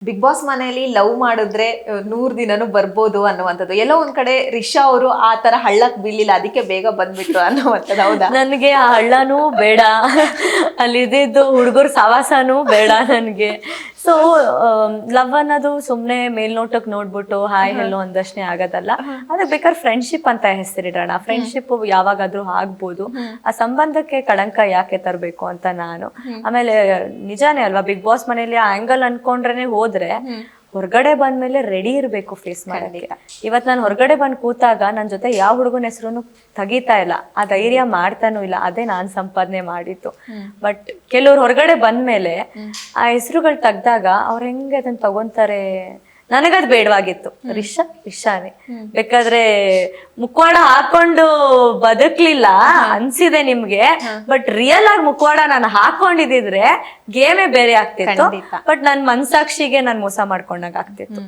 Big boss ಮನೆಯಲ್ಲಿ love ಮಾಡಿದ್ರೆ 100 ದಿನನೂ ಬರ್ಬೋದು ಅನ್ನುವಂಥದ್ದು. ಎಲ್ಲೋ ಒಂದ್ ಕಡೆ ರಿಷಾ ಅವರು ಆ ತರ ಹಳ್ಳಕ್ ಬೀಳಿಲ್ಲ, ಅದಕ್ಕೆ ಬೇಗ ಬಂದ್ಬಿಟ್ರು ಅನ್ನುವಂಥದ್ದು. ಹೌದಾ? ನನ್ಗೆ ಆ ಹಳ್ಳನೂ ಬೇಡ, ಅಲ್ಲಿದ್ದು ಹುಡುಗರು ಸವಾಸನೂ ಬೇಡ ನನ್ಗೆ. ಸೊ ಲವ್ ಅನ್ನೋದು ಸುಮ್ನೆ ಮೇಲ್ನೋಟಕ್ಕೆ ನೋಡ್ಬಿಟ್ಟು ಹಾಯ್ ಹೆಲ್ಲೋ ಅಂದಷ್ಟೇ ಆಗೋದಲ್ಲ. ಅದಕ್ಕೆ ಬೇಕಾದ್ರೆ ಫ್ರೆಂಡ್ಶಿಪ್ ಅಂತ ಹೆಸರಿಡೋಣ. ಫ್ರೆಂಡ್ಶಿಪ್ ಯಾವಾಗಾದ್ರೂ ಆಗ್ಬೋದು. ಆ ಸಂಬಂಧಕ್ಕೆ ಕಳಂಕ ಯಾಕೆ ತರಬೇಕು ಅಂತ ನಾನು. ಆಮೇಲೆ ನಿಜಾನೇ ಅಲ್ವಾ, ಬಿಗ್ ಬಾಸ್ ಮನೇಲಿ ಆ ಆಂಗಲ್ ಅನ್ಕೊಂಡ್ರೇನೆ ಹೋದ್ರೆ ಹೊರಗಡೆ ಬಂದ್ಮೇಲೆ ರೆಡಿ ಇರ್ಬೇಕು ಫೇಸ್ ಮಾಡೋದಕ್ಕೆ. ಇವತ್ ನಾನು ಹೊರಗಡೆ ಬಂದ್ ಕೂತಾಗ ನನ್ ಜೊತೆ ಯಾವ ಹುಡುಗನ ಹೆಸರು ತೆಗಿತಾ ಇಲ್ಲ, ಆ ಧೈರ್ಯ ಮಾಡ್ತಾನೂ ಇಲ್ಲ. ಅದೇ ನಾನ್ ಸಂಪಾದನೆ ಮಾಡಿತ್ತು. ಬಟ್ ಕೆಲವ್ರು ಹೊರಗಡೆ ಬಂದ್ಮೇಲೆ ಆ ಹೆಸರುಗಳು ತೆಗ್ದಾಗ ಅವ್ರ ಹೆಂಗೆ ಅದನ್ನ ತಗೊಂತಾರೆ, ನನಗದ್ ಬೇಡವಾಗಿತ್ತು. ರಿಷಾನೇ ಬೇಕಾದ್ರೆ ಮುಖವಾಡ ಹಾಕೊಂಡು ಬದುಕ್ಲಿಲ್ಲ ಅನ್ಸಿದೆ ನಿಮ್ಗೆ, ಬಟ್ ರಿಯಲ್ ಆಗಿ ಮುಖವಾಡ ನಾನು ಹಾಕೊಂಡಿದ್ರೆ ಗೇಮೇ ಬೇರೆ ಆಗ್ತಿತ್ತು. ಬಟ್ ನನ್ ಮನ್ಸಾಕ್ಷಿಗೆ ನಾನ್ ಮೋಸ ಮಾಡ್ಕೊಂಡಾಗ ಆಗ್ತಿತ್ತು.